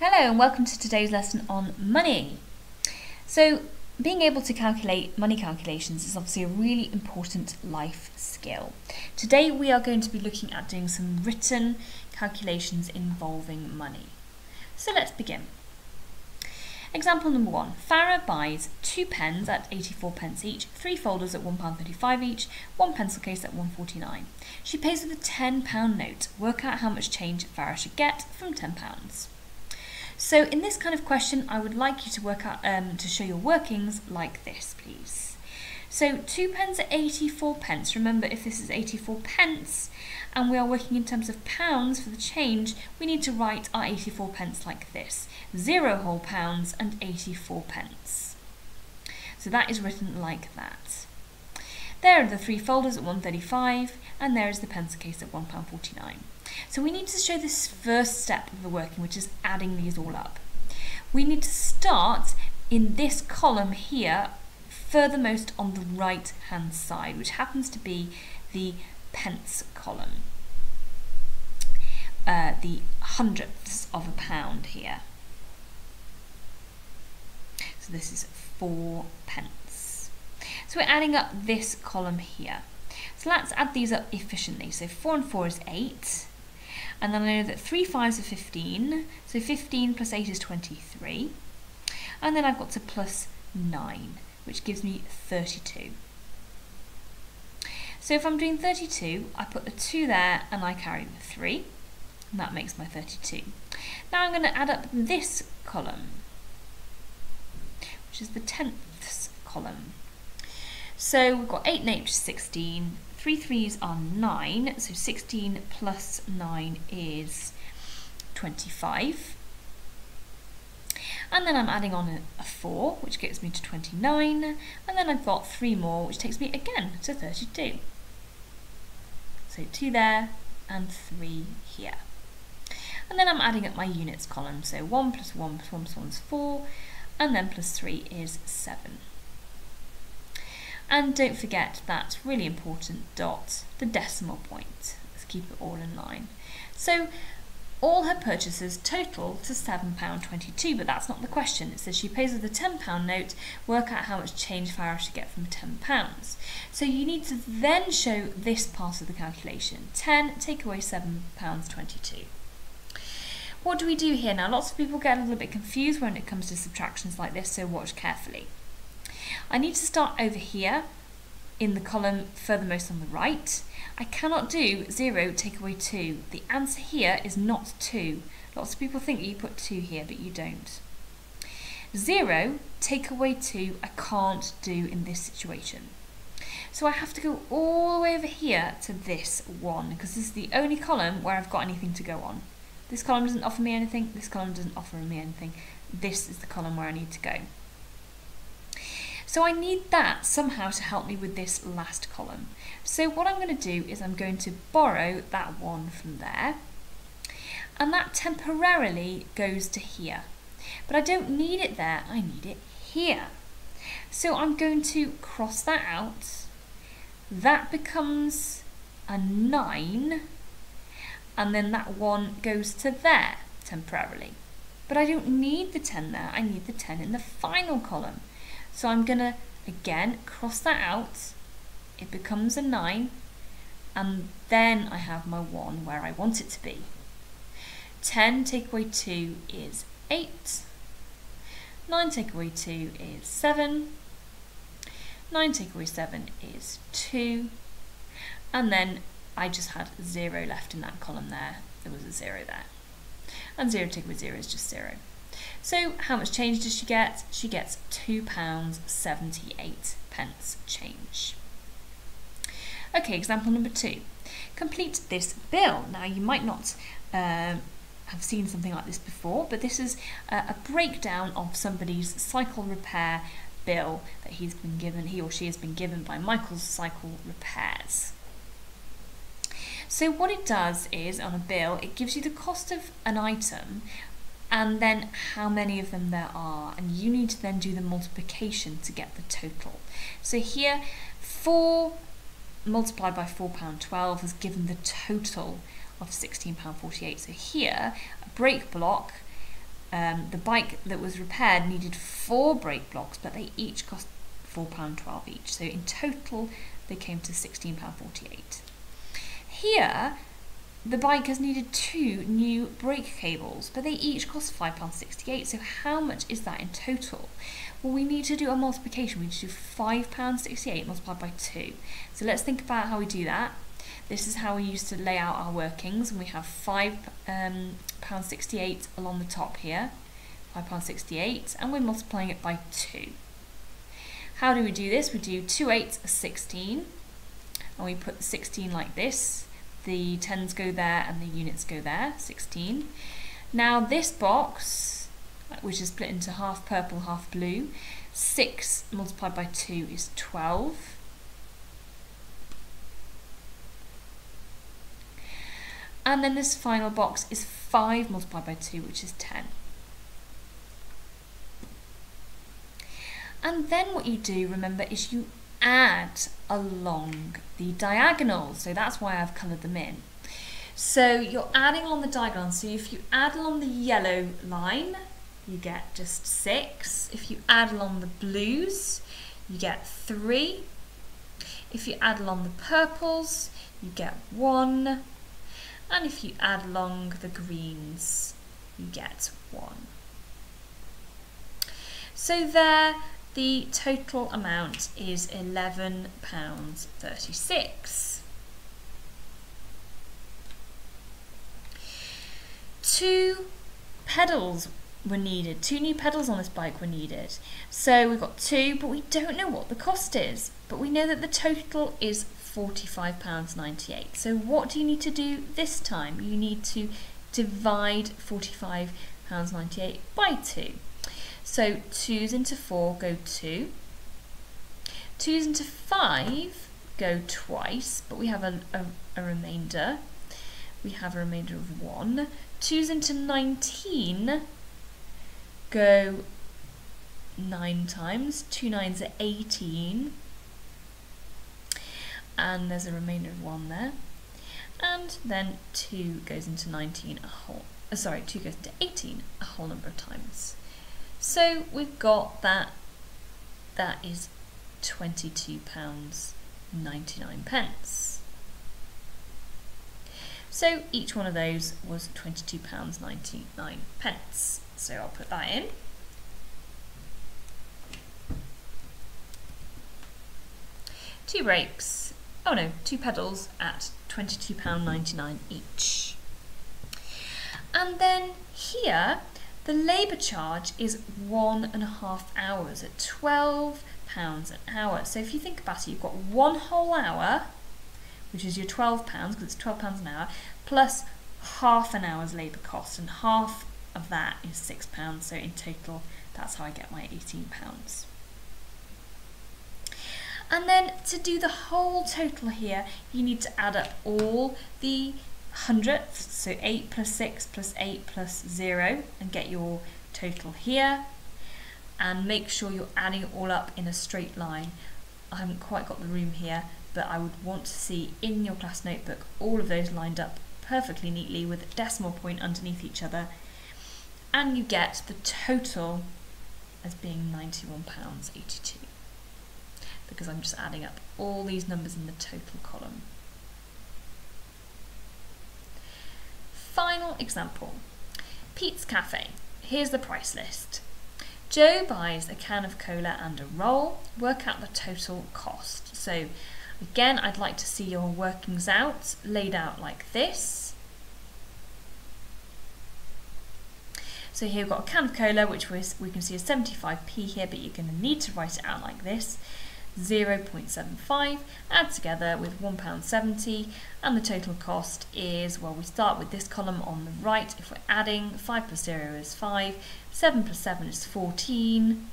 Hello and welcome to today's lesson on money. So being able to calculate money calculations is obviously a really important life skill. Today we are going to be looking at doing some written calculations involving money. So let's begin. Example number 1. Farah buys 2 pens at 84 pence each, 3 folders at £1.35 each, 1 pencil case at £1.49. She pays with a £10 note. Work out how much change Farah should get from £10. So in this kind of question, I would like you to work out to show your workings like this, please. So 2 pence at 84 pence. Remember, if this is 84 pence and we are working in terms of pounds for the change, we need to write our 84 pence like this: 0 whole pounds and 84 pence. So that is written like that. There are the 3 folders at £1.35 and there is the pencil case at £1.49. So we need to show this first step of the working, which is adding these all up. We need to start in this column here, furthermost on the right hand side, which happens to be the pence column, the hundredths of a pound here. So this is 4 pence. So we're adding up this column here. So let's add these up efficiently. So 4 and 4 is 8. And then I know that 3 5s are 15, so 15 plus 8 is 23. And then I've got to plus 9, which gives me 32. So if I'm doing 32, I put the 2 there and I carry the 3, and that makes my 32. Now I'm going to add up this column, which is the tenths column. So we've got 8 and 8, which is 16. 3 3s are 9, so 16 plus 9 is 25. And then I'm adding on a 4, which gets me to 29. And then I've got 3 more, which takes me again to 32. So 2 there and 3 here. And then I'm adding up my units column. So 1 plus 1 plus 1 plus 1 is 4. And then plus 3 is 7. And don't forget that really important dot, the decimal point. Let's keep it all in line. So all her purchases total to £7.22, but that's not the question. It says she pays with a £10 note. Work out how much change Farah should get from £10. So you need to then show this part of the calculation. 10 take away £7.22. What do we do here now? Lots of people get a little bit confused when it comes to subtractions like this, so watch carefully. I need to start over here in the column furthermost on the right. I cannot do 0 take away 2. The answer here is not 2. Lots of people think that you put 2 here, but you don't. 0 take away 2 I can't do in this situation. So I have to go all the way over here to this 1, because this is the only column where I've got anything to go on. This column doesn't offer me anything, this column doesn't offer me anything. This is the column where I need to go. So I need that somehow to help me with this last column. So what I'm going to do is I'm going to borrow that 1 from there, and that temporarily goes to here. But I don't need it there, I need it here. So I'm going to cross that out. That becomes a 9, and then that 1 goes to there temporarily. But I don't need the 10 there, I need the 10 in the final column. So I'm going to, again, cross that out, it becomes a 9, and then I have my 1 where I want it to be. 10 take away 2 is 8, 9 take away 2 is 7, 9 take away 7 is 2, and then I just had 0 left in that column there. There was a 0 there. And 0 take away 0 is just 0. So how much change does she get? She gets £2.78 change. Okay, example number 2. Complete this bill. Now you might not have seen something like this before, but this is a breakdown of somebody's cycle repair bill that he or she has been given by Michael's Cycle Repairs. So what it does is, on a bill, it gives you the cost of an item and then how many of them there are, and you need to then do the multiplication to get the total. So here, 4 multiplied by £4.12 has given the total of £16.48. So here, a break block the bike that was repaired needed 4 brake blocks, but they each cost £4.12 each. So in total, they came to £16.48. Here, the bike has needed 2 new brake cables, but they each cost £5.68. So how much is that in total? Well, we need to do a multiplication. We need to do £5.68 multiplied by 2. So let's think about how we do that. This is how we used to lay out our workings, and we have £5.68 along the top here, £5.68, and we're multiplying it by 2. How do we do this? We do 2 8s are 16, and we put the 16 like this. The tens go there and the units go there, 16. Now this box, which is split into half purple, half blue, 6 multiplied by 2 is 12. And then this final box is 5 multiplied by 2, which is 10. And then what you do, remember, is you add along the diagonals. So that's why I've coloured them in. So you're adding along the diagonals. So if you add along the yellow line, you get just 6. If you add along the blues, you get 3. If you add along the purples, you get 1. And if you add along the greens, you get 1. So there, the total amount is £11.36. 2 pedals were needed. 2 new pedals on this bike were needed. So we've got 2, but we don't know what the cost is. But we know that the total is £45.98. So what do you need to do this time? You need to divide £45.98 by 2. So 2's into 4 go 2. 2's into 5 go twice, but we have a remainder. We have a remainder of 1. 2's into 19 go 9 times. 2 9's are 18. And there's a remainder of 1 there. And then 2 goes into 19 2 goes into 18 a whole number of times. So we've got that is £22.99. So each one of those was £22.99. So I'll put that in. Two brakes. Oh no, 2 pedals at £22.99 each. And then here, the labour charge is 1.5 hours at £12 an hour. So if you think about it, you've got 1 whole hour, which is your £12, because it's £12 an hour, plus half an hour's labour cost, and half of that is £6. So in total, that's how I get my £18. And then to do the whole total here, you need to add up all the hundredths, so 8 plus 6 plus 8 plus 0, and get your total here. And make sure you're adding it all up in a straight line. I haven't quite got the room here, but I would want to see in your class notebook all of those lined up perfectly neatly with a decimal point underneath each other. And you get the total as being £91.82. Because I'm just adding up all these numbers in the total column. Final example. Pete's Cafe. Here's the price list. Joe buys a can of cola and a roll. Work out the total cost. So again, I'd like to see your workings out laid out like this. So here we've got a can of cola, which we can see is 75p here, but you're going to need to write it out like this. 0.75, add together with £1.70, and the total cost is, well, we start with this column on the right. If we're adding, 5 plus 0 is 5, 7 plus 7 is 14,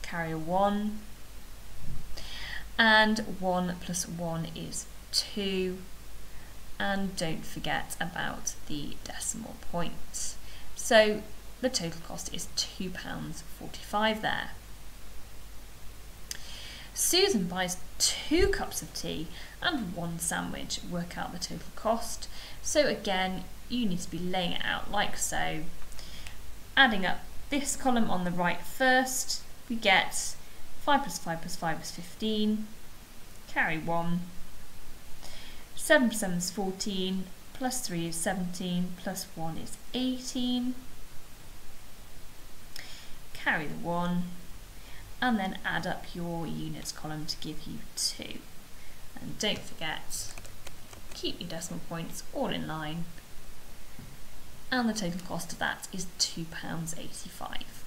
carry a 1, and 1 plus 1 is 2, and don't forget about the decimal point. So the total cost is £2.45 there. Susan buys 2 cups of tea and 1 sandwich. Work out the total cost. So again, you need to be laying it out like so. adding up this column on the right first, we get 5 plus 5 plus 5 is 15, carry 1, 7 plus 7 is 14, plus 3 is 17, plus 1 is 18, carry the 1, and then add up your units column to give you 2. And don't forget, keep your decimal points all in line, and the total cost of that is £2.85.